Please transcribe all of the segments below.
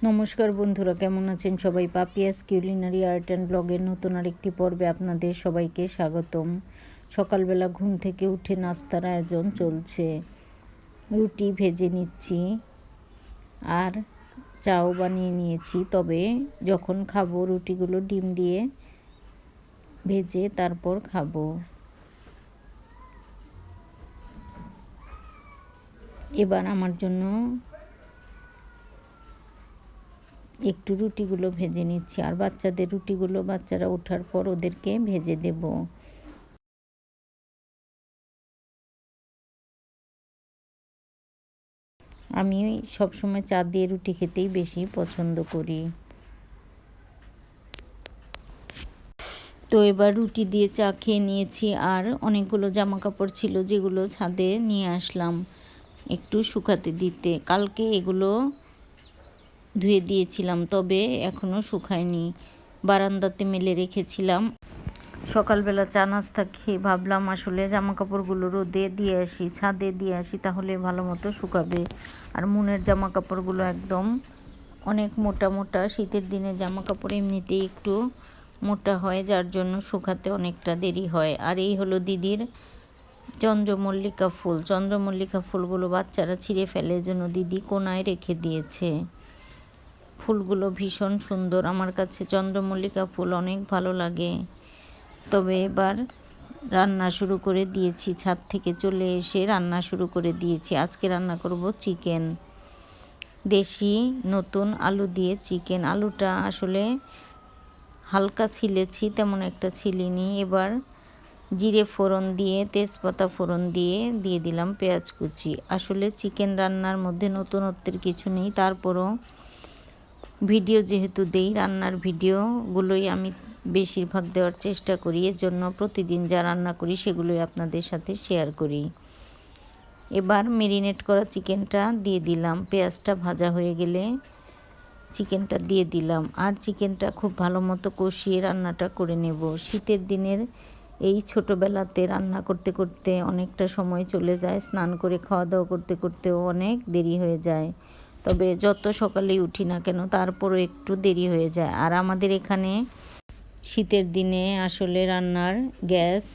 নমস্কার বন্ধুরা, কেমন আছেন সবাই? পাপিয়াস কিউলিনারি আর্ট অ্যান্ড ব্লগের নতুন আরেকটি পর্বে আপনাদের সবাইকে স্বাগতম। সকালবেলা ঘুম থেকে উঠে নাস্তার আয়োজন চলছে। রুটি ভেজে নিচ্ছি আর চাও বানিয়ে নিয়েছি, তবে যখন খাবো রুটিগুলো ডিম দিয়ে ভেজে তারপর খাবো। এবার আমার জন্য একটু রুটিগুলো ভেজে নিচ্ছি, আর বাচ্চাদের রুটিগুলো বাচ্চারা ওঠার পর ওদেরকে ভেজে দেব। আমি সবসময় চা দিয়ে রুটি খেতেই বেশি পছন্দ করি। তো এবার রুটি দিয়ে চা খেয়ে নিয়েছি, আর অনেকগুলো জামা কাপড় ছিল যেগুলো ছাদে নিয়ে আসলাম একটু শুকাতে দিতে। কালকে এগুলো ধুয়ে দিয়েছিলাম, তবে এখনও শুকায়নি, বারান্দাতে মেলে রেখেছিলাম। সকালবেলা চা নাস্তা খেয়ে ভাবলাম আসলে জামা কাপড়গুলো রোদে দিয়ে আসি, ছাদে দিয়ে আসি, তাহলে ভালো মতো শুকাবে। আর মুনের জামা কাপড়গুলো একদম অনেক মোটা মোটা, শীতের দিনে জামা কাপড় এমনিতেই একটু মোটা হয়, যার জন্য শুকাতে অনেকটা দেরি হয়। আর এই হলো দিদির চন্দ্রমল্লিকা ফুল। চন্দ্রমল্লিকা ফুলগুলো বাচ্চারা ছিঁড়ে ফেলে, এজন্য দিদি কোনায় রেখে দিয়েছে। ফুলগুলো ভীষণ সুন্দর, আমার কাছে চন্দ্রমল্লিকা ফুল অনেক ভালো লাগে। তবে এবার রান্না শুরু করে দিয়েছি, ছাদ থেকে চলে এসে রান্না শুরু করে দিয়েছি। আজকে রান্না করব চিকেন, দেশি নতুন আলু দিয়ে চিকেন। আলুটা আসলে হালকা ছিলেছি, তেমন একটা ছিলিনি। এবার জিরে ফোড়ন দিয়ে, তেজপাতা ফোড়ন দিয়ে দিলাম পেঁয়াজ কুচি। আসলে চিকেন রান্নার মধ্যে নতুনত্বের কিছু নেই, তারপরও ভিডিও যেহেতু দেই, রান্নার ভিডিওগুলোই আমি বেশিরভাগ দেওয়ার চেষ্টা করি, এর জন্য প্রতিদিন যা রান্না করি সেগুলোই আপনাদের সাথে শেয়ার করি। এবার মেরিনেট করা চিকেনটা দিয়ে দিলাম, পেঁয়াজটা ভাজা হয়ে গেলে চিকেনটা দিয়ে দিলাম, আর চিকেনটা খুব ভালো মতো কষিয়ে রান্নাটা করে নেব। শীতের দিনের এই ছোটোবেলাতে রান্না করতে করতে অনেকটা সময় চলে যায়, স্নান করে খাওয়া দাওয়া করতে করতেও অনেক দেরি হয়ে যায়। তবে যত সকালেই উঠি না কেন তারপরও একটু দেরি হয়ে যায়। আর আমাদের এখানে শীতের দিনে আসলে রান্নার গ্যাস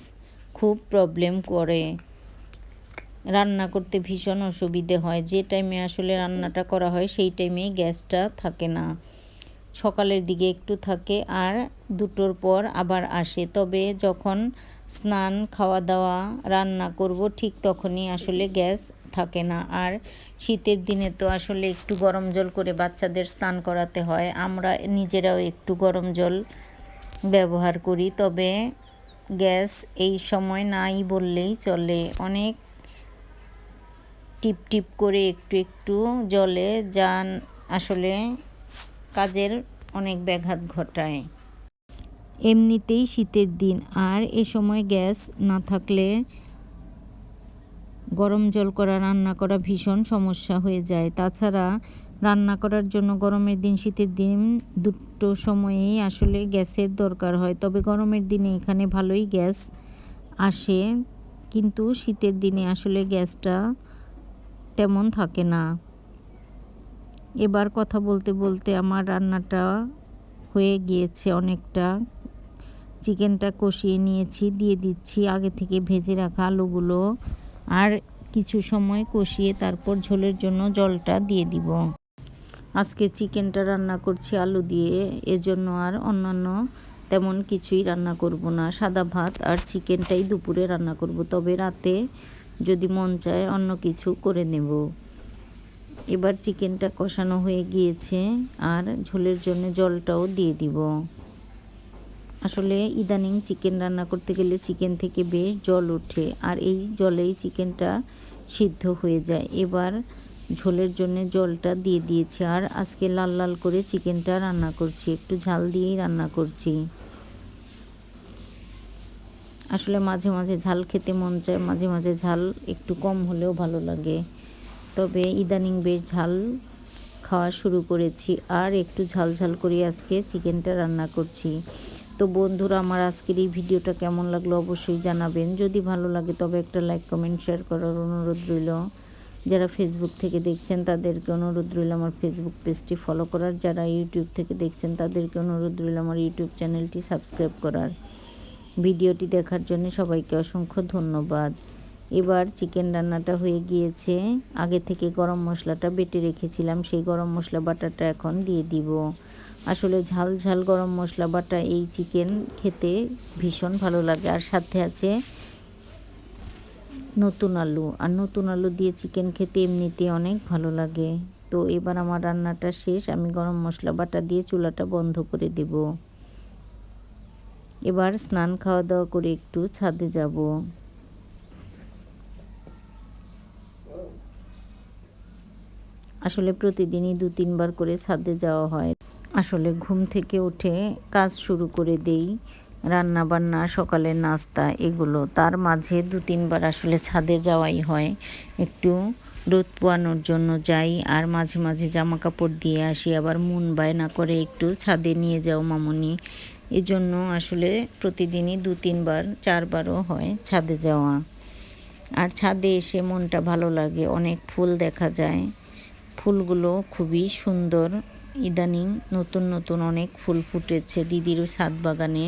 খুব প্রবলেম করে, রান্না করতে ভীষণ অসুবিধে হয়। যে টাইমে আসলে রান্নাটা করা হয় সেই টাইমেই গ্যাসটা থাকে না, সকালের দিকে একটু থাকে আর দুটোর পর আবার আসে। তবে যখন স্নান, খাওয়া দাওয়া, রান্না করব ঠিক তখনই আসলে গ্যাস থাকে না। আর শীতের দিনে তো আসলে একটু গরম জল করে বাচ্চাদের স্নান করাতে হয়, আমরা নিজেরাও একটু গরম জল ব্যবহার করি। তবে গ্যাস এই সময় নাই বললেই চলে, অনেক টিপ টিপ করে একটু একটু জলে যান আসলে কাজের অনেক ব্যাঘাত ঘটায়। এমনিতেই শীতের দিন, আর এ সময় গ্যাস না থাকলে গরম জল করা, রান্না করা ভীষণ সমস্যা হয়ে যায়। তাছাড়া রান্না করার জন্য গরমের দিন, শীতের দিন দুটো সময়েই আসলে গ্যাসের দরকার হয়। তবে গরমের দিনে এখানে ভালোই গ্যাস আসে, কিন্তু শীতের দিনে আসলে গ্যাসটা তেমন থাকে না। এবার কথা বলতে বলতে আমার রান্নাটা হয়ে গিয়েছে অনেকটা। চিকেনটা কষিয়ে নিয়েছি, দিয়ে দিচ্ছি আগে থেকে ভেজে রাখা আলুগুলো, আর কিছু সময় কষিয়ে তারপর ঝোলের জন্য জলটা দিয়ে দিব। আজকে চিকেনটা রান্না করছি আলু দিয়ে, এজন্য আর অন্যান্য তেমন কিছুই রান্না করব না। সাদা ভাত আর চিকেনটাই দুপুরে রান্না করব, তবে রাতে যদি মন চায় অন্য কিছু করে নেব। এবার চিকেনটা কষানো হয়ে গিয়েছে, আর ঝোলের জন্য জলটাও দিয়ে দিব। আসলে ইদানিং চিকেন রান্না করতে গেলে চিকেন থেকে বেশ জল ওঠে, আর এই জলেই চিকেনটা সিদ্ধ হয়ে যায়। এবার ঝোলের জন্য জলটা দিয়ে দিয়েছি, আর আজকে লাল লাল করে চিকেনটা রান্না করছি, একটু ঝাল দিয়েই রান্না করছি। আসলে মাঝে মাঝে ঝাল খেতে মন চায়, মাঝে মাঝে ঝাল একটু কম হলেও ভালো লাগে। তবে ইদানিং বেশ ঝাল খাওয়া শুরু করেছি, আর একটু ঝাল ঝাল করে আজকে চিকেনটা রান্না করছি। তো বন্ধুরা, আমার আজকের এই ভিডিওটা কেমন লাগলো অবশ্যই জানাবেন। যদি ভালো লাগে তবে একটা লাইক, কমেন্ট, শেয়ার করার অনুরোধ রইল। যারা ফেসবুক থেকে দেখছেন তাদেরকে অনুরোধ রইল আমার ফেসবুক পেজটি ফলো করার, যারা ইউটিউব থেকে দেখছেন তাদেরকে অনুরোধ রইল আমার ইউটিউব চ্যানেলটি সাবস্ক্রাইব করার। ভিডিওটি দেখার জন্য সবাইকে অসংখ্য ধন্যবাদ। এবার চিকেন রান্নাটা হয়ে গিয়েছে। আগে থেকে গরম মশলাটা বেটে রেখেছিলাম, সেই গরম মশলা বাটাটা এখন দিয়ে দিব। আসলে ঝাল ঝাল গরম মশলা বাটা এই চিকেন খেতে ভীষণ ভালো লাগে। আর সাথে আছে নতুন আলু, আর নতুন আলু দিয়ে চিকেন খেতে এমনিতে অনেক ভালো লাগে। তো এবার আমার রান্নাটা শেষ, আমি গরম মশলা বাটা দিয়ে চুলাটা বন্ধ করে দেব। এবার স্নান খাওয়া দাওয়া করে একটু ছাদে যাব। আসলে প্রতিদিনই 2-3 বার করে ছাদে যাওয়া হয়। আসলে ঘুম থেকে উঠে কাজ শুরু করে দেই, রান্না বান্না, সকালের নাস্তা, এগুলো তার মাঝে 2-3 বার আসলে ছাদে যাওয়াই হয়। একটু রোদ পোয়ানোর জন্য যাই, আর মাঝে মাঝে জামা কাপড় দিয়ে আসি। আবার মন বায়না করে একটু ছাদে নিয়ে যাও মামুনি, এজন্য আসলে প্রতিদিনই 2-3 বার 4 বারও হয় ছাদে যাওয়া। আর ছাদে এসে মনটা ভালো লাগে, অনেক ফুল দেখা যায়, ফুলগুলো খুবই সুন্দর। ইদানিং নতুন নতুন অনেক ফুল ফুটেছে দিদির ছাদ বাগানে,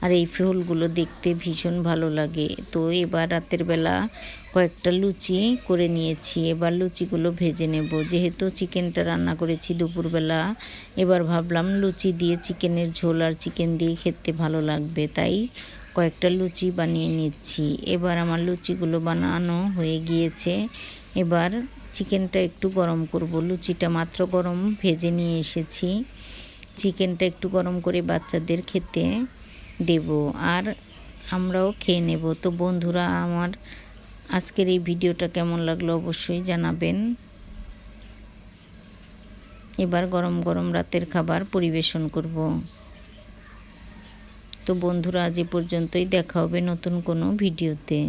আর এই ফুলগুলো দেখতে ভীষণ ভালো লাগে। তো এবার রাতের বেলা কয়েকটা লুচি করে নিয়েছি, এবার লুচিগুলো ভেজে নেব। যেহেতু চিকেনটা রান্না করেছি দুপুরবেলা, এবার ভাবলাম লুচি দিয়ে চিকেনের ঝোল আর চিকেন দিয়ে খেতে ভালো লাগবে, তাই কয়েকটা লুচি বানিয়ে নিচ্ছি। এবার আমার লুচিগুলো বানানো হয়ে গিয়েছে। এবার চিকেনটা একটু গরম করব। লুচিটা মাত্র গরম ভেজে নিয়ে এসেছি, চিকেনটা একটু গরম করে বাচ্চাদের খেতে দেব, আর আমরাও খেয়ে নেব। তো বন্ধুরা, আমার আজকের এই ভিডিওটা কেমন লাগলো অবশ্যই জানাবেন। এবার গরম গরম রাতের খাবার পরিবেশন করব। তো বন্ধুরা, আজ এ পর্যন্তই, দেখা হবে নতুন কোনো ভিডিওতে।